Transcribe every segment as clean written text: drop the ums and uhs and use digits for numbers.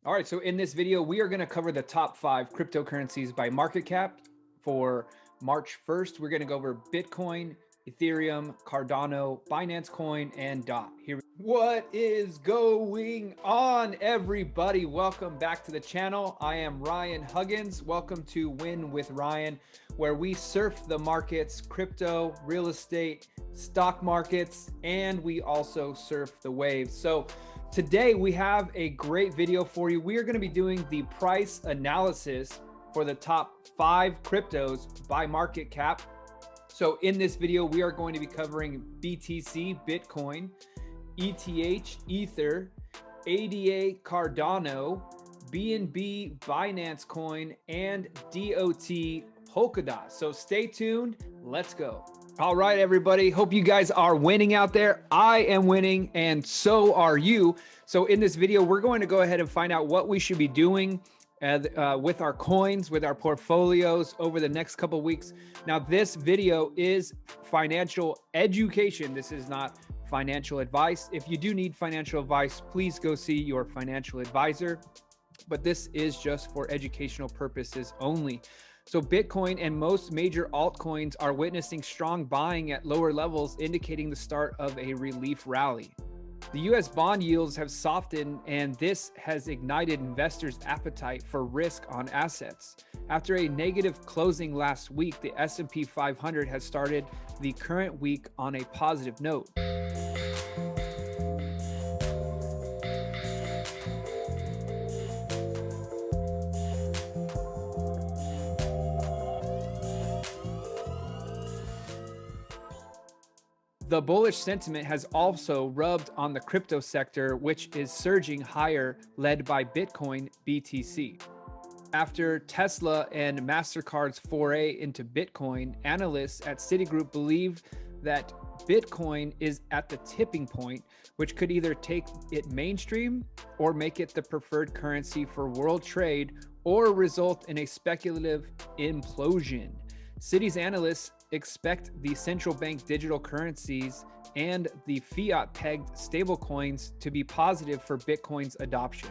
All right, so in this video, we are going to cover the top 5 cryptocurrencies by market cap for March 1st. We're going to go over Bitcoin, Ethereum, Cardano, Binance Coin, and DOT. What is going on, everybody? Welcome back to the channel. I am Ryan Huggins. Welcome to Win with Ryan, where we surf the markets, crypto, real estate, stock markets, and we also surf the waves. So today we have a great video for you. We are going to be doing the price analysis for the top 5 cryptos by market cap. So in this video, we are going to be covering BTC, Bitcoin, ETH, Ether, ADA, Cardano, BNB, Binance Coin, and DOT, Polkadot. So stay tuned. Let's go. All right, everybody. Hope you guys are winning out there. I am winning, and so are you. So in this video, we're going to go ahead and find out what we should be doing with our coins, with our portfolios over the next couple of weeks. Now, this video is financial education. This is not financial advice. If you do need financial advice, please go see your financial advisor. But this is just for educational purposes only. So Bitcoin and most major altcoins are witnessing strong buying at lower levels, indicating the start of a relief rally. The US bond yields have softened, and this has ignited investors' appetite for risk on assets. After a negative closing last week, the S&P 500 has started the current week on a positive note. The bullish sentiment has also rubbed on the crypto sector, which is surging higher, led by Bitcoin BTC. After Tesla and MasterCard's foray into Bitcoin, analysts at Citigroup believe that Bitcoin is at the tipping point, which could either take it mainstream or make it the preferred currency for world trade or result in a speculative implosion. Citi's analysts expect the central bank digital currencies and the fiat-pegged stablecoins to be positive for Bitcoin's adoption.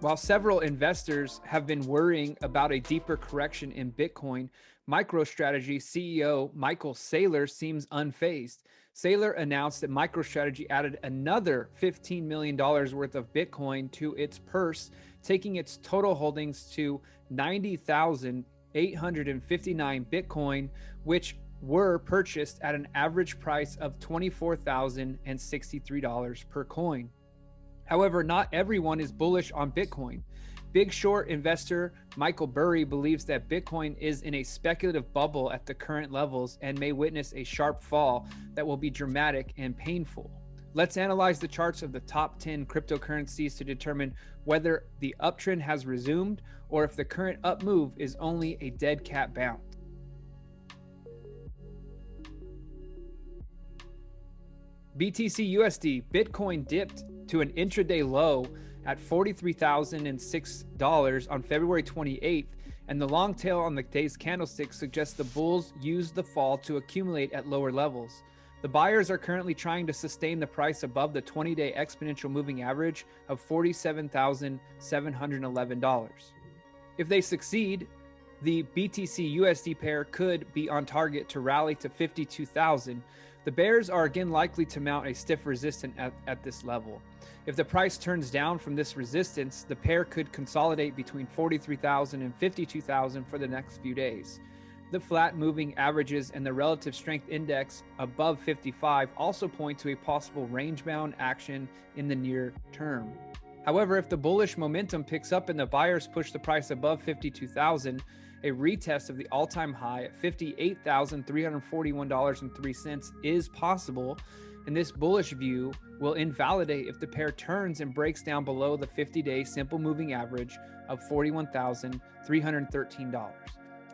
While several investors have been worrying about a deeper correction in Bitcoin, MicroStrategy CEO Michael Saylor seems unfazed. Saylor announced that MicroStrategy added another $15 million worth of Bitcoin to its purse, taking its total holdings to 90,859 Bitcoin, which were purchased at an average price of $24,063 per coin. However, not everyone is bullish on Bitcoin. Big Short investor Michael Burry believes that Bitcoin is in a speculative bubble at the current levels and may witness a sharp fall that will be dramatic and painful. Let's analyze the charts of the top 10 cryptocurrencies to determine whether the uptrend has resumed or if the current up move is only a dead cat bounce. BTC USD, Bitcoin dipped to an intraday low at $43,006 on February 28th, and the long tail on the day's candlestick suggests the bulls used the fall to accumulate at lower levels. The buyers are currently trying to sustain the price above the 20-day exponential moving average of $47,711. If they succeed, the BTC USD pair could be on target to rally to 52,000. The bears are again likely to mount a stiff resistance at this level. If the price turns down from this resistance, the pair could consolidate between 43,000 and 52,000 for the next few days. The flat moving averages and the relative strength index above 55 also point to a possible range-bound action in the near term. However, if the bullish momentum picks up and the buyers push the price above 52,000, a retest of the all-time high at $58,341.03 is possible, and this bullish view will invalidate if the pair turns and breaks down below the 50-day simple moving average of $41,313.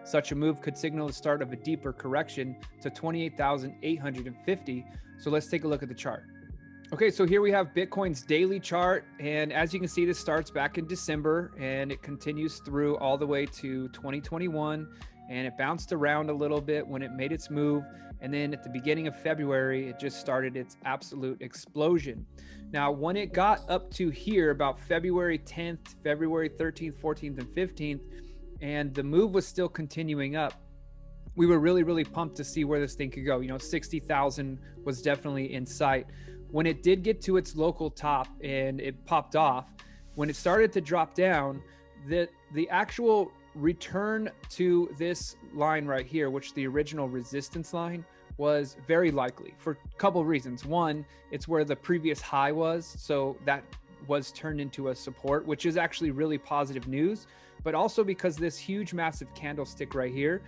Such a move could signal the start of a deeper correction to 28,850. So let's take a look at the chart. Okay, so here we have Bitcoin's daily chart, and as you can see, this starts back in December and it continues through all the way to 2021, and it bounced around a little bit when it made its move. And then at the beginning of February, it just started its absolute explosion. Now, when it got up to here about February 10th, February 13th, 14th, and 15th, and the move was still continuing up, we were really, really pumped to see where this thing could go. 60,000 was definitely in sight. When it did get to its local top and it popped off, when it started to drop down, the actual return to this line right here, which the original resistance line, was very likely for a couple of reasons. One, it's where the previous high was, so that was turned into a support, which is actually really positive news, but also because this huge, massive candlestick right here,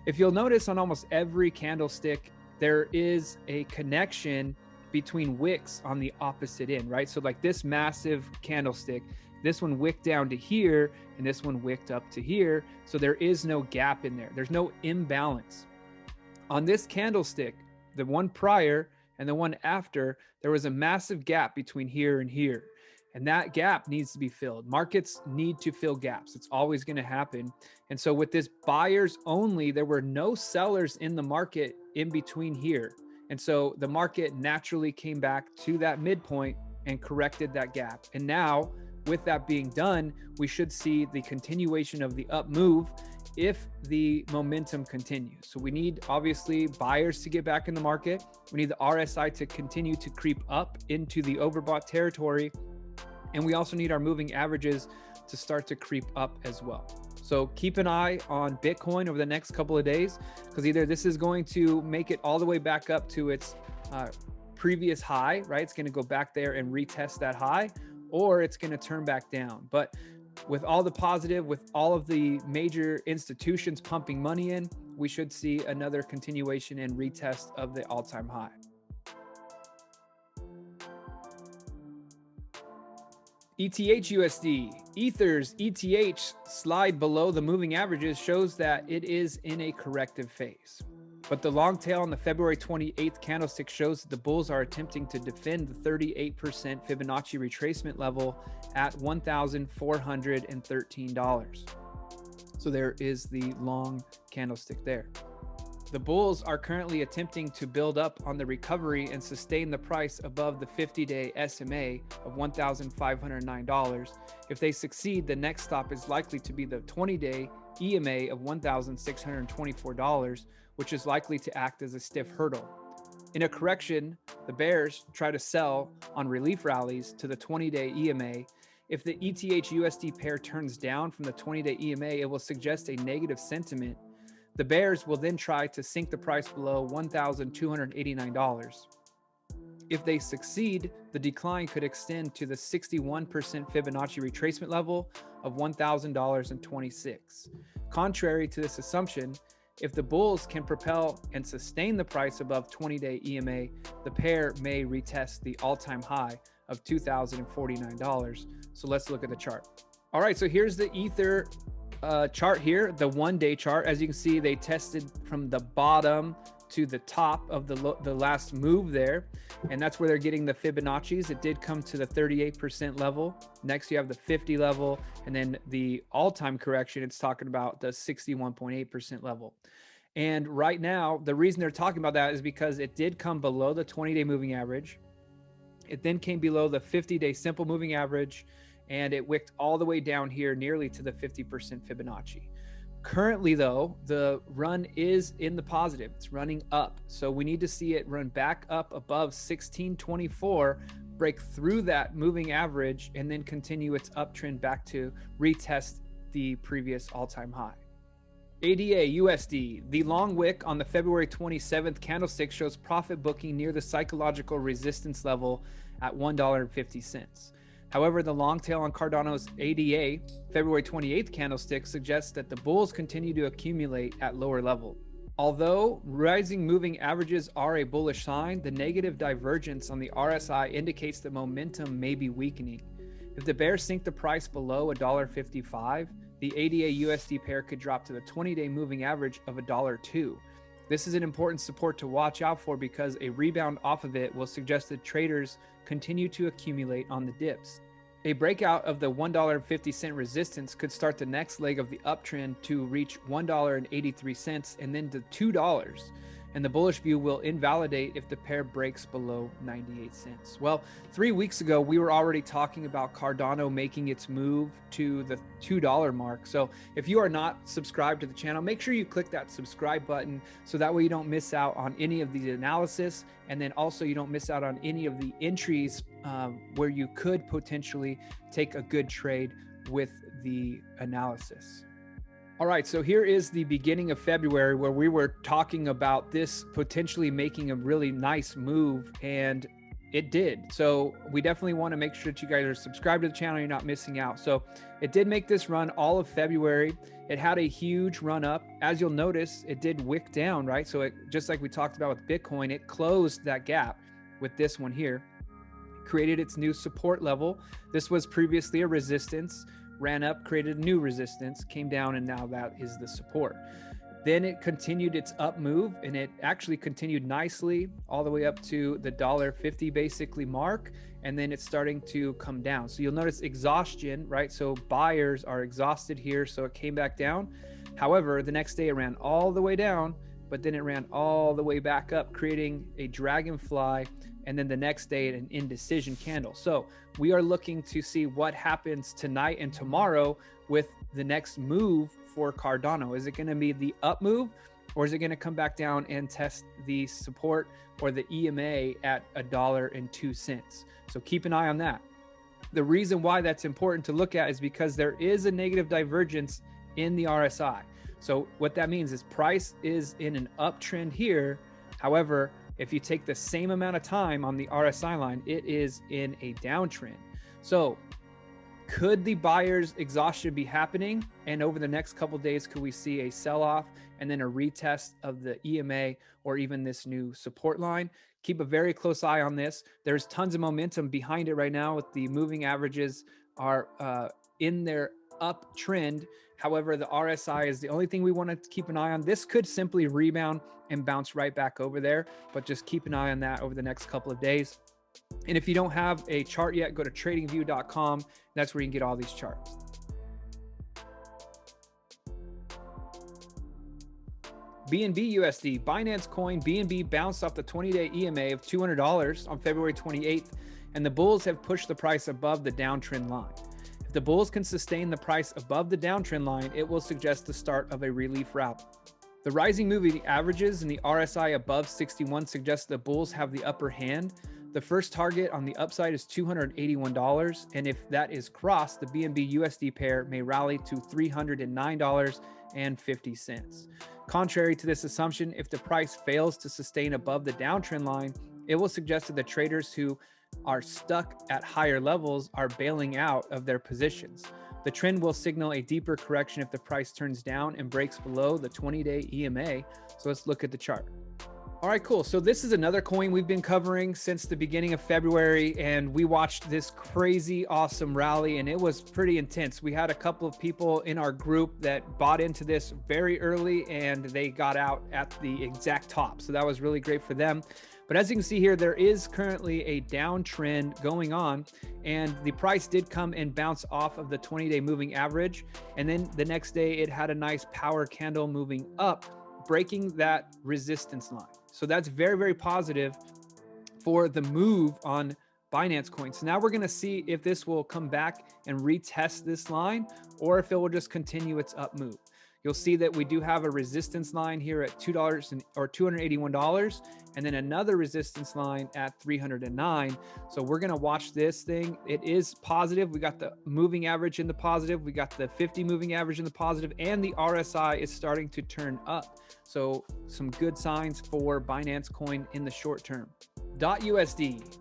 if you'll notice on almost every candlestick, there is a connection between wicks on the opposite end, right? So like this massive candlestick, this one wicked down to here, and this one wicked up to here. So there is no gap in there. There's no imbalance. On this candlestick, the one prior and the one after, there was a massive gap between here and here. And that gap needs to be filled. Markets need to fill gaps. It's always going to happen. And so with this buyers only, there were no sellers in the market in between here. And so the market naturally came back to that midpoint and corrected that gap. And now with that being done, we should see the continuation of the up move if the momentum continues. So we need obviously buyers to get back in the market. We need the RSI to continue to creep up into the overbought territory. And we also need our moving averages to start to creep up as well. So keep an eye on Bitcoin over the next couple of days, because either this is going to make it all the way back up to its previous high, right? It's going to go back there and retest that high, or it's going to turn back down. But with all the positive, with all of the major institutions pumping money in, we should see another continuation and retest of the all-time high. ETH USD. Ether's ETH slide below the moving averages shows that it is in a corrective phase. But the long tail on the February 28th candlestick shows that the bulls are attempting to defend the 38% Fibonacci retracement level at $1,413. So there is the long candlestick there. The bulls are currently attempting to build up on the recovery and sustain the price above the 50-day SMA of $1,509. If they succeed, the next stop is likely to be the 20-day EMA of $1,624, which is likely to act as a stiff hurdle. In a correction, the bears try to sell on relief rallies to the 20-day EMA. If the ETH USD pair turns down from the 20-day EMA, it will suggest a negative sentiment. The bears will then try to sink the price below $1,289. If they succeed, the decline could extend to the 61% Fibonacci retracement level of $1,000.26. Contrary to this assumption, if the bulls can propel and sustain the price above 20-day EMA, the pair may retest the all-time high of $2,049. So let's look at the chart. All right, so here's the Ether chart here, the one-day chart. As you can see, they tested from the bottom to the top of the last move there, and that's where they're getting the Fibonacci's. It did come to the 38% level. Next, you have the 50 level, and then the all-time correction, it's talking about the 61.8% level. And right now, the reason they're talking about that is because it did come below the 20-day moving average. It then came below the 50-day simple moving average, and it wicked all the way down here nearly to the 50% Fibonacci. Currently, though, the run is in the positive. It's running up. So we need to see it run back up above 1624, break through that moving average, and then continue its uptrend back to retest the previous all-time high. ADA USD. The long wick on the February 27th candlestick shows profit booking near the psychological resistance level at $1.50. However, the long tail on Cardano's ADA February 28th candlestick suggests that the bulls continue to accumulate at lower level. Although rising moving averages are a bullish sign, the negative divergence on the RSI indicates that momentum may be weakening. If the bears sink the price below $1.55, the ADA USD pair could drop to the 20-day moving average of $1.02. This is an important support to watch out for because a rebound off of it will suggest that traders continue to accumulate on the dips. A breakout of the $1.50 resistance could start the next leg of the uptrend to reach $1.83 and then to $2. And the bullish view will invalidate if the pair breaks below 98 cents. Well, 3 weeks ago, we were already talking about Cardano making its move to the $2 mark. So if you are not subscribed to the channel, make sure you click that subscribe button so that way you don't miss out on any of the analysis. And then also you don't miss out on any of the entries where you could potentially take a good trade with the analysis. All right, so here is the beginning of February where we were talking about this potentially making a really nice move, and it did. So we definitely want to make sure that you guys are subscribed to the channel, you're not missing out. So it did make this run all of February. It had a huge run up. As you'll notice, it did wick down, right? So it, just like we talked about with Bitcoin, it closed that gap with this one here, created its new support level. This was previously a resistance, ran up, created a new resistance, came down, and now that is the support. Then it continued its up move, and it actually continued nicely all the way up to the $1.50 basically mark, and then it's starting to come down. So you'll notice exhaustion, right? So buyers are exhausted here, so it came back down. However, the next day it ran all the way down, but then it ran all the way back up, creating a dragonfly, and then the next day an indecision candle. So we are looking to see what happens tonight and tomorrow with the next move for Cardano. Is it going to be the up move, or is it going to come back down and test the support or the EMA at $1.02? So keep an eye on that. The reason why that's important to look at is because there is a negative divergence in the RSI. So what that means is price is in an uptrend here. However, if you take the same amount of time on the RSI line, it is in a downtrend. So could the buyer's exhaustion be happening? And over the next couple of days, could we see a sell-off and then a retest of the EMA or even this new support line? Keep a very close eye on this. There's tons of momentum behind it right now with the moving averages are in their uptrend. However, the RSI is the only thing we want to keep an eye on. This could simply rebound and bounce right back over there, but just keep an eye on that over the next couple of days. And if you don't have a chart yet, go to tradingview.com. That's where you can get all these charts. BNB USD, Binance Coin, BNB bounced off the 20-day EMA of $200 on February 28th, and the bulls have pushed the price above the downtrend line. If the bulls can sustain the price above the downtrend line, it will suggest the start of a relief rally. The rising moving averages and the RSI above 61 suggests the bulls have the upper hand. The first target on the upside is $281, and if that is crossed, the BNB USD pair may rally to $309.50. Contrary to this assumption, if the price fails to sustain above the downtrend line, it will suggest that the traders who are stuck at higher levels are bailing out of their positions. The trend will signal a deeper correction if the price turns down and breaks below the 20-day EMA. So let's look at the chart. All right, cool. So this is another coin we've been covering since the beginning of February, and we watched this crazy awesome rally, and it was pretty intense. We had a couple of people in our group that bought into this very early, and they got out at the exact top. So that was really great for them. But as you can see here, there is currently a downtrend going on, and the price did come and bounce off of the 20-day moving average. And then the next day it had a nice power candle moving up, breaking that resistance line. So that's very, very positive for the move on Binance Coin. So now we're going to see if this will come back and retest this line, or if it will just continue its up move. You'll see that we do have a resistance line here at $281, and then another resistance line at $309. So we're going to watch this thing. It is positive. We got the moving average in the positive. We got the 50 moving average in the positive, and the RSI is starting to turn up. So some good signs for Binance Coin in the short term. USD.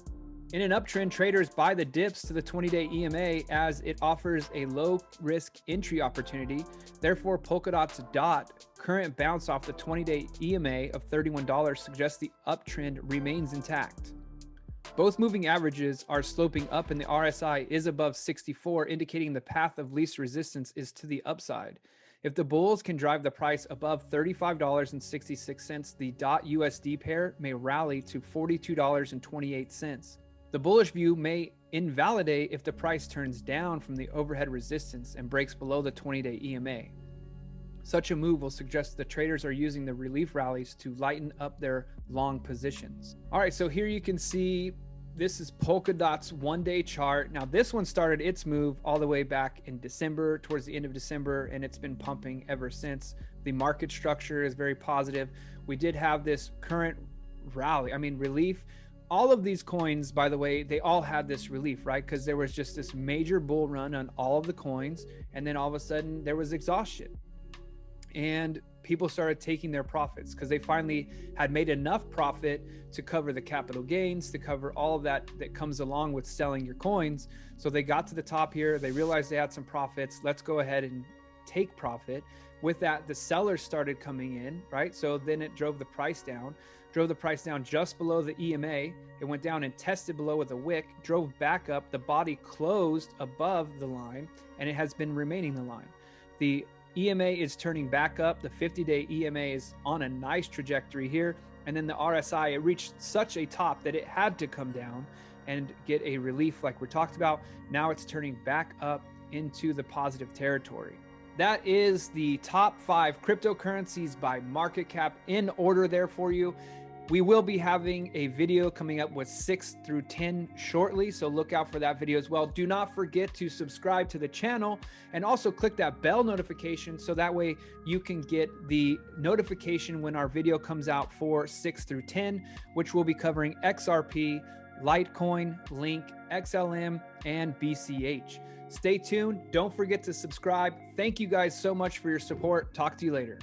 In an uptrend, traders buy the dips to the 20-day EMA as it offers a low-risk entry opportunity. Therefore, Polkadot's DOT current bounce off the 20-day EMA of $31 suggests the uptrend remains intact. Both moving averages are sloping up, and the RSI is above 64, indicating the path of least resistance is to the upside. If the bulls can drive the price above $35.66, the DOT USD pair may rally to $42.28. The bullish view may invalidate if the price turns down from the overhead resistance and breaks below the 20-day EMA. Such a move will suggest the traders are using the relief rallies to lighten up their long positions. All right, so here you can see this is Polkadot's one-day chart. Now this one started its move all the way back in December, towards the end of December, and it's been pumping ever since. The market structure is very positive. We did have this current rally, relief. All of these coins, by the way, they all had this relief, right? Because there was just this major bull run on all of the coins, and then all of a sudden there was exhaustion. And people started taking their profits because they finally had made enough profit to cover the capital gains, to cover all of that comes along with selling your coins. So they got to the top here. They realized they had some profits. Let's go ahead and take profit. With that, the sellers started coming in, right? So then it drove the price down just below the EMA. It went down and tested below with a wick, drove back up. The body closed above the line, and it has been remaining the line. The EMA is turning back up. The 50-day EMA is on a nice trajectory here. And then the RSI, it reached such a top that it had to come down and get a relief like we talked about. Now it's turning back up into the positive territory. That is the top 5 cryptocurrencies by market cap in order there for you. We will be having a video coming up with 6 through 10 shortly, so look out for that video as well. Do not forget to subscribe to the channel and also click that bell notification so that way you can get the notification when our video comes out for 6 through 10, which will be covering XRP, Litecoin, Link, XLM, and BCH. Stay tuned. Don't forget to subscribe. Thank you guys so much for your support. Talk to you later.